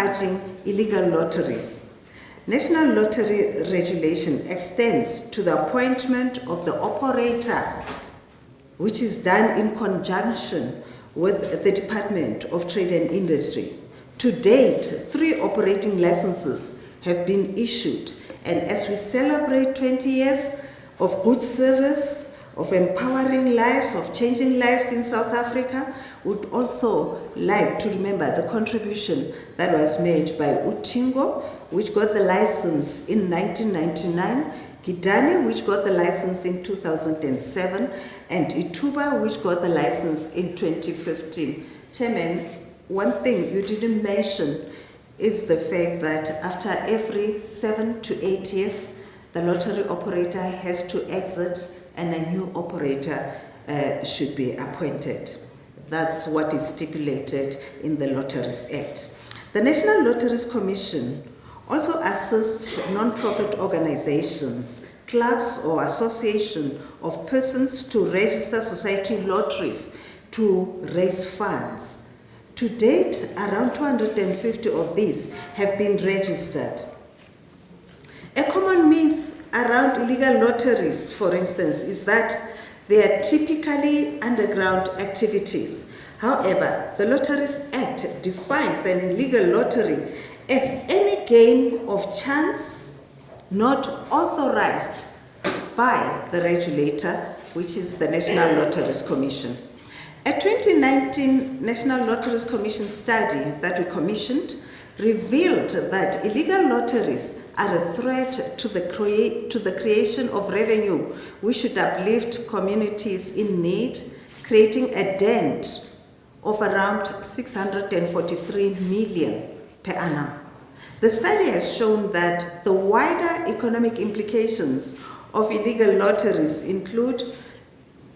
discharging illegal lotteries. National lottery regulation extends to the appointment of the operator, which is done in conjunction with the Department of Trade and Industry. To date, 3 operating licenses have been issued, and as we celebrate 20 years of good service, of empowering lives, of changing lives in South Africa, we'd also like to remember the contribution that was made by Utingo, which got the license in 1999, Gidani, which got the license in 2007, and Ituba, which got the license in 2015. Chairman, one thing you didn't mention is the fact that after every 7 to 8 years, the lottery operator has to exit and a new operator should be appointed. That's what is stipulated in the Lotteries Act. The National Lotteries Commission also assists non-profit organizations, clubs or associations of persons to register society lotteries to raise funds. To date, around 250 of these have been registered. A common myth around illegal lotteries, for instance, is that they are typically underground activities. However, the Lotteries Act defines an illegal lottery as any game of chance not authorized by the regulator, which is the National Lotteries Commission. A 2019 National Lotteries Commission study that we commissioned revealed that illegal lotteries are a threat to the creation of revenue which should uplift communities in need, creating a dent of around 643 million per annum. The study has shown that the wider economic implications of illegal lotteries include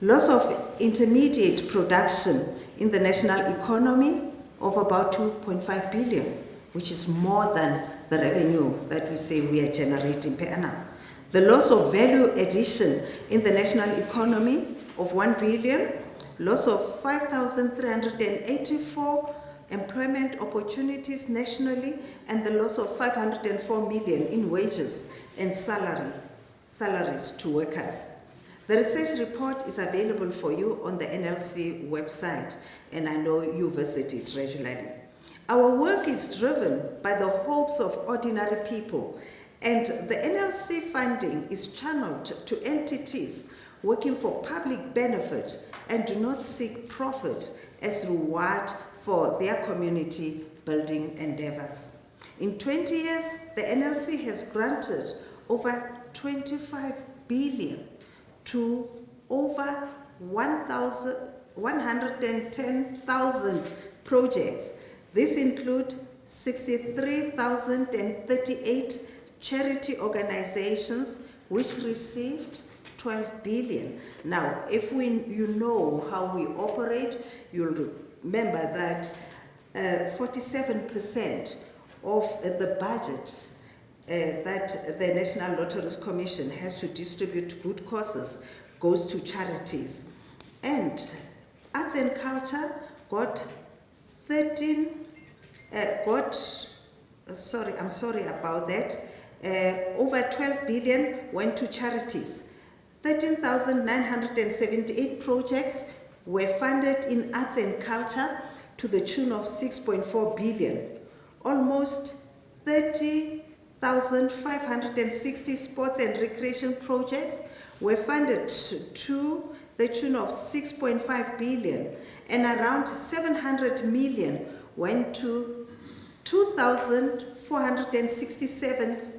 loss of intermediate production in the national economy of about 2.5 billion, which is more than the revenue that we say we are generating per annum. The loss of value addition in the national economy of 1 billion, loss of 5,384 employment opportunities nationally, and the loss of 504 million in wages and salaries to workers. The research report is available for you on the NLC website, and I know you visit it regularly. Our work is driven by the hopes of ordinary people, and the NLC funding is channeled to entities working for public benefit and do not seek profit as reward for their community building endeavors. In 20 years, the NLC has granted over 25 billion to over 110,000 projects. This includes 63,038 charity organizations which received 12 billion. Now, if you know how we operate, you'll remember that 47% of the budget that the National Lotteries Commission has to distribute to good causes goes to charities. And arts and culture got over 12 billion went to charities. 13,978 projects were funded in arts and culture to the tune of 6.4 billion. Almost 30,560 sports and recreation projects were funded to the tune of 6.5 billion, and around 700 million went to 2,467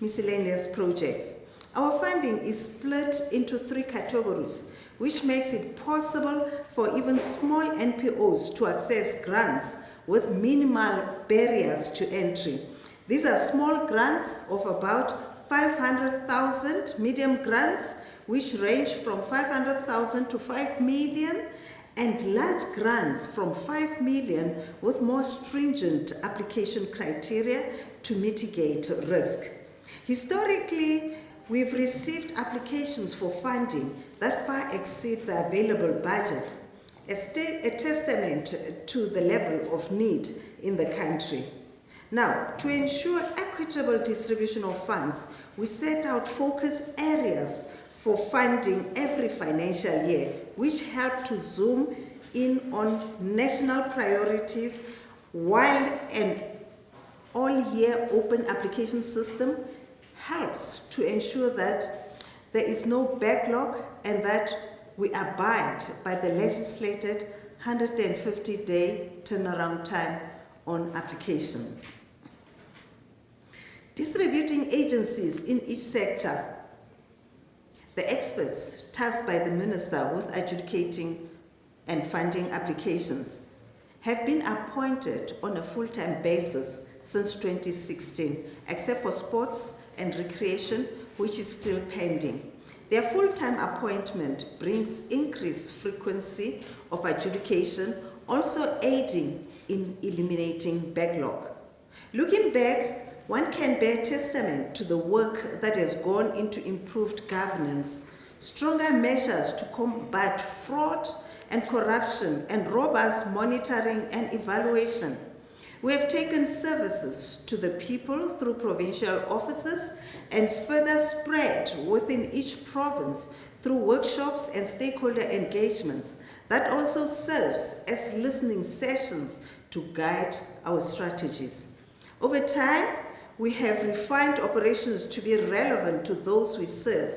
miscellaneous projects. Our funding is split into 3 categories, which makes it possible for even small NPOs to access grants with minimal barriers to entry. These are small grants of about 500,000, medium grants which range from 500,000 to 5 million, and large grants from 5 million with more stringent application criteria to mitigate risk. Historically, we've received applications for funding that far exceed the available budget, a testament to the level of need in the country. Now, to ensure equitable distribution of funds, we set out focus areas for funding every financial year, which help to zoom in on national priorities, while an all-year open application system helps to ensure that there is no backlog and that we abide by the legislated 150-day turnaround time on applications. Distributing agencies in each sector, the experts tasked by the Minister with adjudicating and funding applications have been appointed on a full-time basis since 2016, except for sports and recreation, which is still pending. Their full-time appointment brings increased frequency of adjudication, also aiding in eliminating backlog. Looking back, one can bear testament to the work that has gone into improved governance, stronger measures to combat fraud and corruption, and robust monitoring and evaluation. We have taken services to the people through provincial offices and further spread within each province through workshops and stakeholder engagements that also serves as listening sessions to guide our strategies. Over time, we have refined operations to be relevant to those we serve.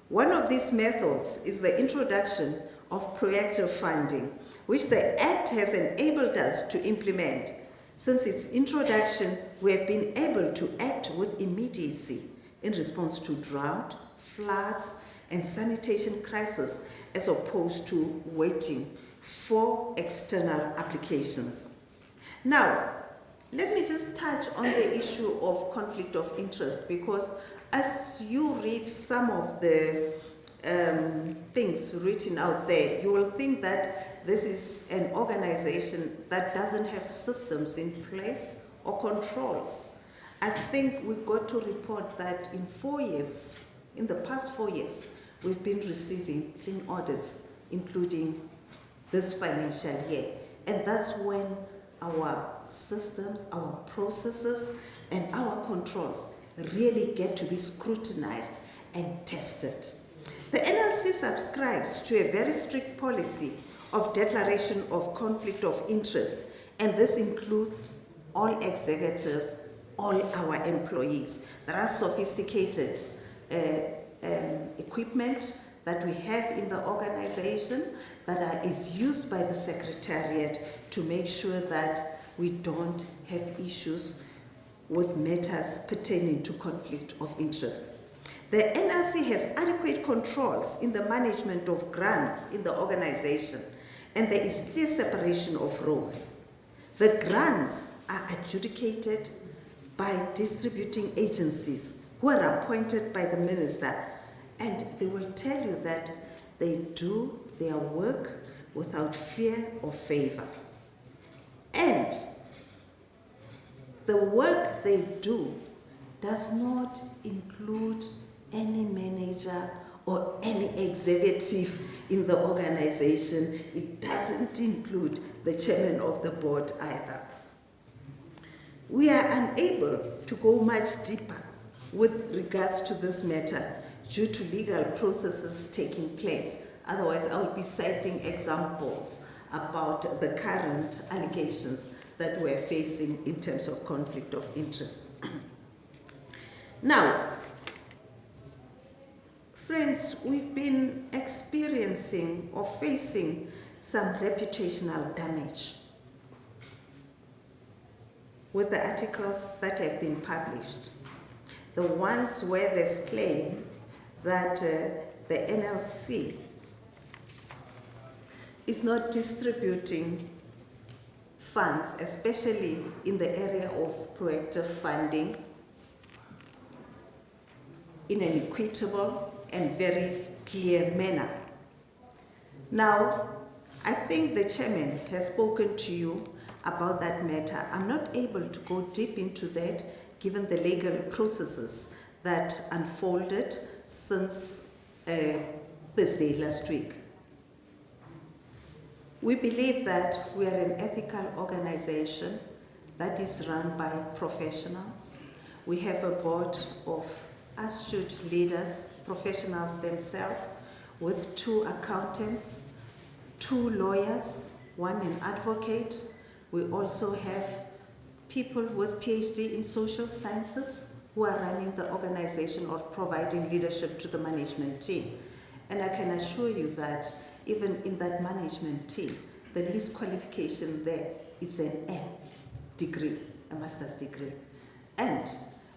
One of these methods is the introduction of proactive funding, which the Act has enabled us to implement. Since its introduction, we have been able to act with immediacy in response to drought, floods, and sanitation crisis, as opposed to waiting for external applications. Now, let me just touch on the issue of conflict of interest, because as you read some of the things written out there, you will think that this is an organization that doesn't have systems in place or controls. I think we've got to report that in the past 4 years, we've been receiving clean audits, including this financial year. And that's when our systems, our processes, and our controls really get to be scrutinized and tested. The NLC subscribes to a very strict policy of declaration of conflict of interest, and this includes all executives, all our employees. There are sophisticated equipment that we have in the organization that is used by the Secretariat to make sure that we don't have issues with matters pertaining to conflict of interest. The NLC has adequate controls in the management of grants in the organization, and there is clear separation of roles. The grants are adjudicated by distributing agencies who are appointed by the Minister, and they will tell you that they do their work without fear or favor. And the work they do does not include any manager or any executive in the organization. It doesn't include the chairman of the board either. We are unable to go much deeper with regards to this matter due to legal processes taking place. Otherwise, I will be citing examples about the current allegations that we're facing in terms of conflict of interest. Now, friends, we've been experiencing or facing some reputational damage with the articles that have been published. The ones where there's claim that the NLC is not distributing funds, especially in the area of proactive funding, in an equitable and very clear manner. Now, I think the chairman has spoken to you about that matter. I'm not able to go deep into that given the legal processes that unfolded since Thursday last week. We believe that we are an ethical organization that is run by professionals. We have a board of astute leaders, professionals themselves, with 2 accountants, 2 lawyers, 1 an advocate. We also have people with PhD in social sciences who are running the organization or providing leadership to the management team. And I can assure you that even in that management team, the least qualification there is an M degree, a master's degree. And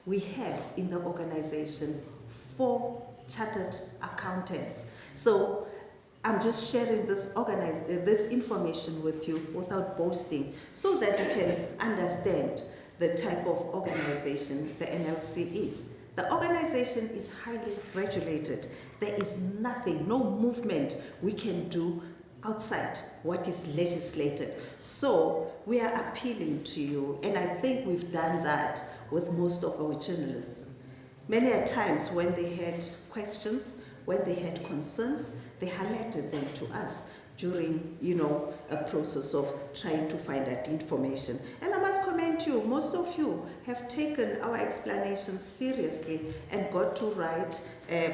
we have in the organization 4 chartered accountants. So I'm just sharing this information with you without boasting so that you can understand the type of organization the NLC is. The organization is highly regulated. There is nothing, no movement we can do outside what is legislated. So we are appealing to you, and I think we've done that with most of our journalists. Many a times when they had questions, when they had concerns, they highlighted them to us during, a process of trying to find that information. And I must commend you, most of you have taken our explanations seriously and got to write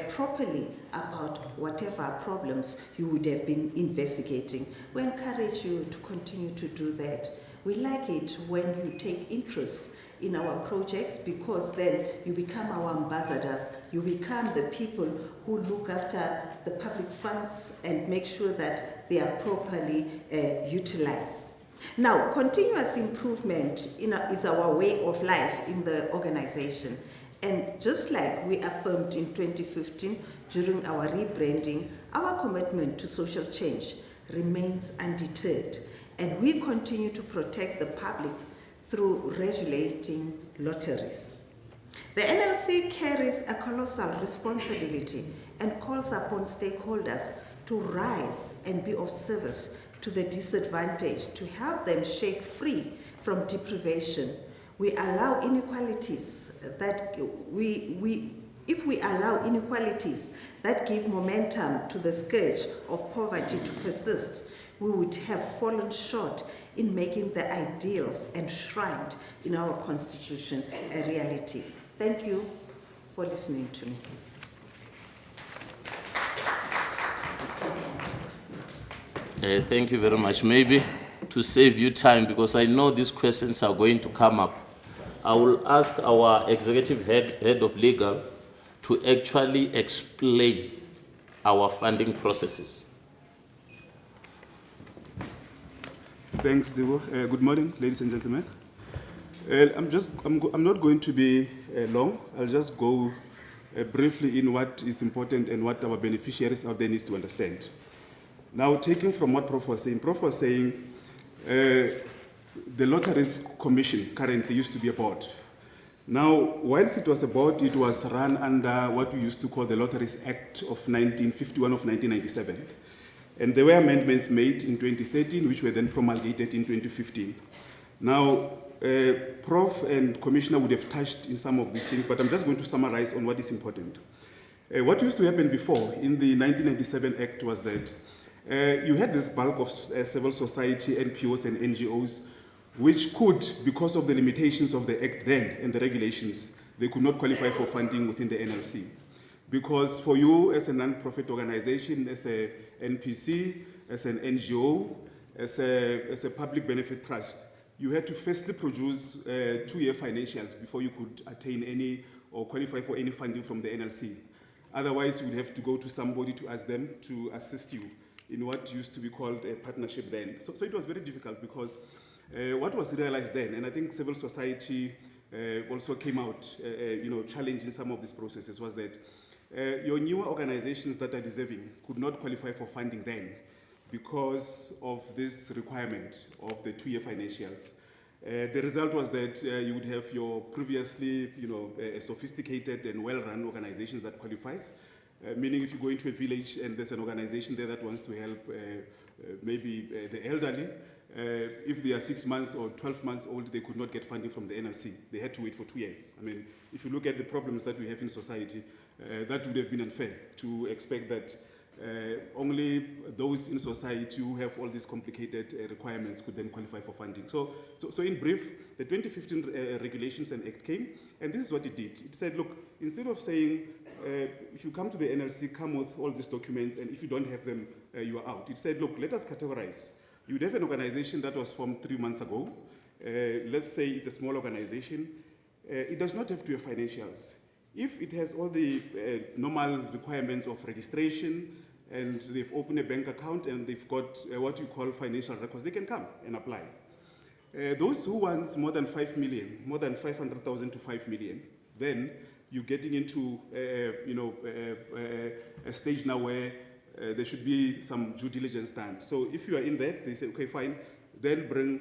properly about whatever problems you would have been investigating. We encourage you to continue to do that. We like it when you take interest in our projects, because then you become our ambassadors. You become the people who look after the public funds and make sure that they are properly utilized. Now, continuous improvement is our way of life in the organization. And just like we affirmed in 2015 during our rebranding, our commitment to social change remains undeterred. And we continue to protect the public through regulating lotteries. The NLC carries a colossal responsibility and calls upon stakeholders to rise and be of service to the disadvantaged, to help them shake free from deprivation. We allow inequalities if we allow inequalities that give momentum to the scourge of poverty to persist, we would have fallen short in making the ideals enshrined in our Constitution a reality. Thank you for listening to me. Thank you very much. Maybe to save you time, because I know these questions are going to come up, I will ask our executive head of legal to actually explain our funding processes. Thanks, Debo. Good morning, ladies and gentlemen. I'm not going to be long. I'll just go briefly in what is important and what our beneficiaries out there needs to understand. Now, taking from what Prof was saying, the Lotteries Commission currently used to be a board. Now, whilst it was a board, it was run under what we used to call the Lotteries Act of 1951 of 1997. And there were amendments made in 2013, which were then promulgated in 2015. Now, Prof and Commissioner would have touched in some of these things, but I'm just going to summarize on what is important. What used to happen before in the 1997 Act was that you had this bulk of civil society, NPOs and NGOs, which could, because of the limitations of the Act then and the regulations, they could not qualify for funding within the NLC. Because for you as a non-profit organization, as a NPC, as an NGO, as a public benefit trust, you had to firstly produce 2-year financials before you could attain any or qualify for any funding from the NLC. Otherwise, you would have to go to somebody to ask them to assist you in what used to be called a partnership then. So it was very difficult because what was realized then, and I think civil society also came out, challenging some of these processes, was that your newer organizations that are deserving could not qualify for funding then because of this requirement of the 2-year financials. The result was that you would have your previously, sophisticated and well-run organizations that qualifies, meaning if you go into a village and there's an organization there that wants to help maybe the elderly, if they are 6 months or 12 months old, they could not get funding from the NLC. They had to wait for 2 years. I mean, if you look at the problems that we have in society, that would have been unfair to expect that only those in society who have all these complicated requirements could then qualify for funding. So in brief, the 2015 Regulations and Act came, and this is what it did. It said, look, instead of saying, if you come to the NLC, come with all these documents, and if you don't have them, you are out. It said, look, let us categorize. You would have an organization that was formed 3 months ago. Let's say it's a small organization. It does not have to have financials. If it has all the normal requirements of registration, and they've opened a bank account and they've got what you call financial records, they can come and apply. Those who want more than 5 million, more than 500,000 to 5 million, then you're getting into a stage now where there should be some due diligence done. So if you are in that, they say, okay, fine, then bring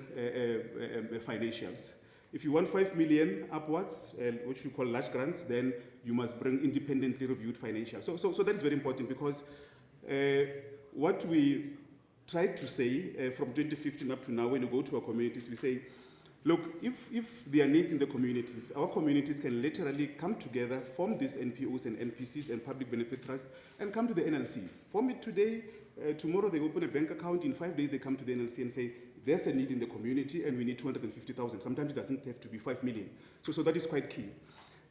financials. If you want 5 million upwards, which you call large grants, then you must bring independently reviewed financials. So that is very important, because what we tried to say from 2015 up to now, when you go to our communities, we say, look, if there are needs in the communities, our communities can literally come together, form these NPOs and NPCs and public benefit trusts, and come to the NLC. Form it today, tomorrow they open a bank account, in 5 days they come to the NLC and say, there's a need in the community and we need 250,000. Sometimes it doesn't have to be 5 million. So that is quite key.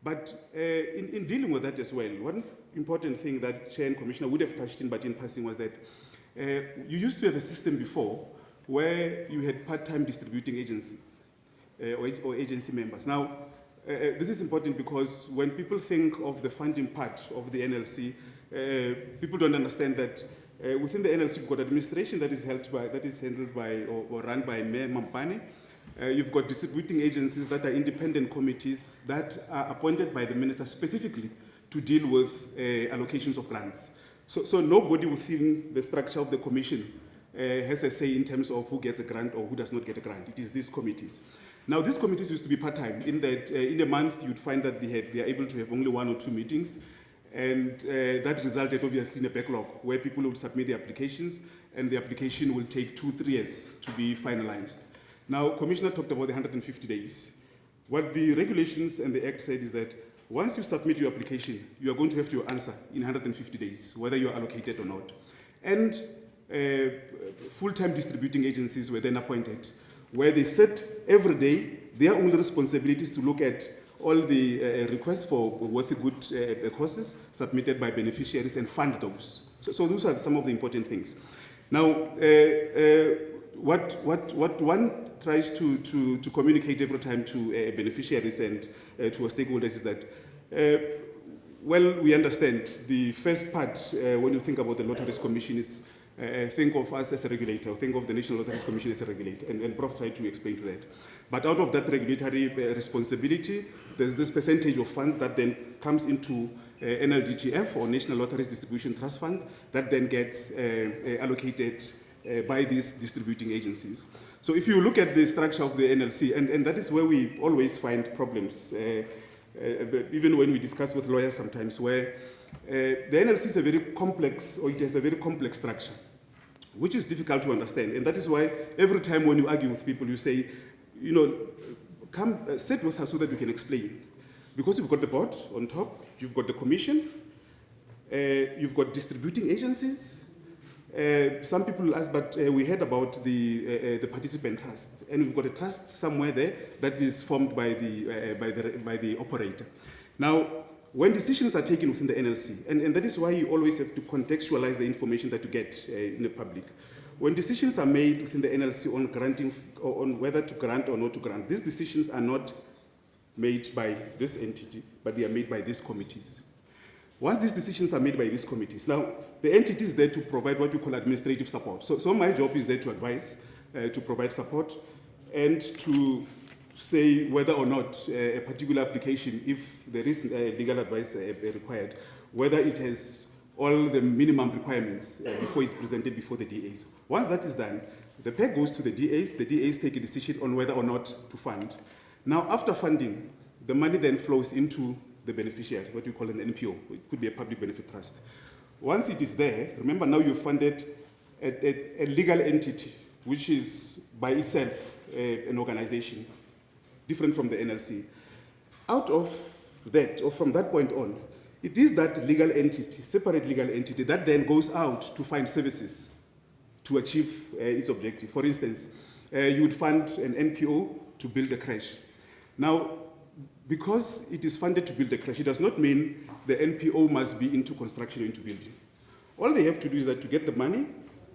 But in dealing with that as well, one important thing that Chair and Commissioner would have touched in, but in passing, was that you used to have a system before where you had part-time distributing agencies or agency members. Now, this is important because when people think of the funding part of the NLC, people don't understand that within the NLC you've got administration that is handled by or run by Mayor Mampane. You've got distributing agencies that are independent committees that are appointed by the minister specifically to deal with allocations of grants. So nobody within the structure of the commission has a say in terms of who gets a grant or who does not get a grant. It is these committees. Now, these committees used to be part-time, in that in a month you'd find that they are able to have only 1 or 2 meetings, and that resulted obviously in a backlog where people would submit their applications and the application will take 2-3 years to be finalized. Now, Commissioner talked about the 150 days. What the regulations and the Act said is that once you submit your application, you are going to have your answer in 150 days, whether you are allocated or not. And full-time distributing agencies were then appointed, where they set every day their only responsibilities to look at all the requests for worthy good causes submitted by beneficiaries and fund those. So those are some of the important things. Now, what one tries to communicate every time to beneficiaries and to our stakeholders is that, well, we understand the first part when you think about the Lotteries Commission is think of us as a regulator, think of the National Lotteries Commission as a regulator, and Prof tried to explain to that. But out of that regulatory responsibility, there's this percentage of funds that then comes into NLDTF, or National Lotteries Distribution Trust Funds, that then gets allocated by these distributing agencies. So if you look at the structure of the NLC, and that is where we always find problems, even when we discuss with lawyers sometimes, where the NLC is a very complex, or it has a very complex structure, which is difficult to understand. And that is why every time when you argue with people, you say, come sit with us so that we can explain. Because you've got the board on top, you've got the commission, you've got distributing agencies. Some people ask, but we heard about the participant trust, and we've got a trust somewhere there that is formed by the operator. Now, when decisions are taken within the NLC, and that is why you always have to contextualize the information that you get in the public. When decisions are made within the NLC on granting, or on whether to grant or not to grant, these decisions are not made by this entity, but they are made by these committees. Once these decisions are made by these committees, now the entity is there to provide what we call administrative support. So my job is there to advise, to provide support, and to say whether or not a particular application, if there is legal advice required, whether it has all the minimum requirements before it's presented before the DAs. Once that is done, the PEG goes to the DAs take a decision on whether or not to fund. Now, after funding, the money then flows into the beneficiary, what we call an NPO. It could be a public benefit trust. Once it is there, remember now you've funded a legal entity, which is by itself an organization, different from the NLC. Out of that, or from that point on, it is that legal entity, separate legal entity, that then goes out to find services to achieve its objective. For instance, you would fund an NPO to build a crash. Now, because it is funded to build a crash, it does not mean the NPO must be into construction or into building. All they have to do is that to get the money,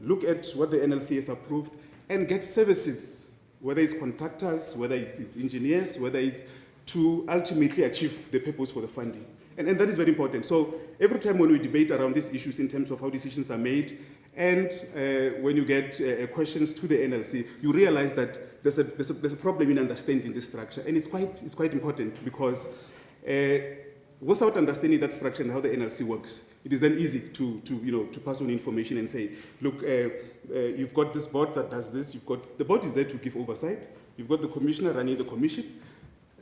look at what the NLC has approved, and get services, whether it's contractors, whether it's engineers, whether it's to ultimately achieve the purpose for the funding. And that is very important. So every time when we debate around these issues in terms of how decisions are made, and when you get questions to the NLC, you realize that there's a problem in understanding this structure, and it's quite important because without understanding that structure and how the NLC works, it is then easy to pass on information and say, look, you've got this board that does this. The board is there to give oversight. You've got the commissioner running the commission,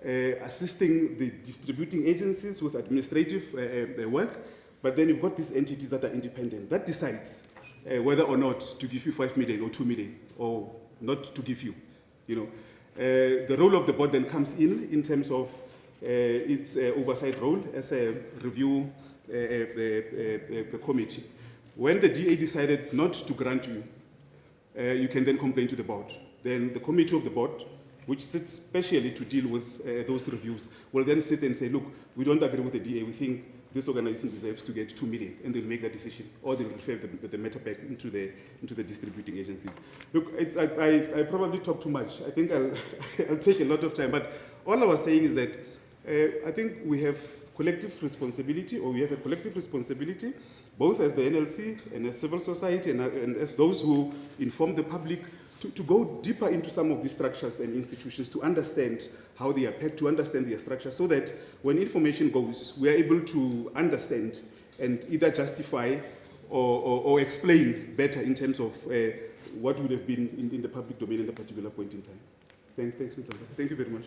assisting the distributing agencies with administrative work, but then you've got these entities that are independent that decides whether or not to give you 5 million or 2 million or not to give you. The role of the board then comes in terms of its oversight role as a review committee. When the DA decided not to grant you, you can then complain to the board. Then the committee of the board, which sits specially to deal with those reviews, will then sit and say, look, we don't agree with the DA. We think this organization deserves to get 2 million, and they'll make that decision, or they'll refer the matter back into the distributing agencies. Look, I probably talk too much. I think I'll take a lot of time, but all I was saying is that I think we have collective responsibility, or we have a collective responsibility, both as the NLC and as civil society and as those who inform the public, to go deeper into some of these structures and institutions, to understand how they are pegged, to understand their structure, so that when information goes, we are able to understand and either justify or explain better in terms of what would have been in the public domain at a particular point in time. Thanks, Mr. Thank you very much.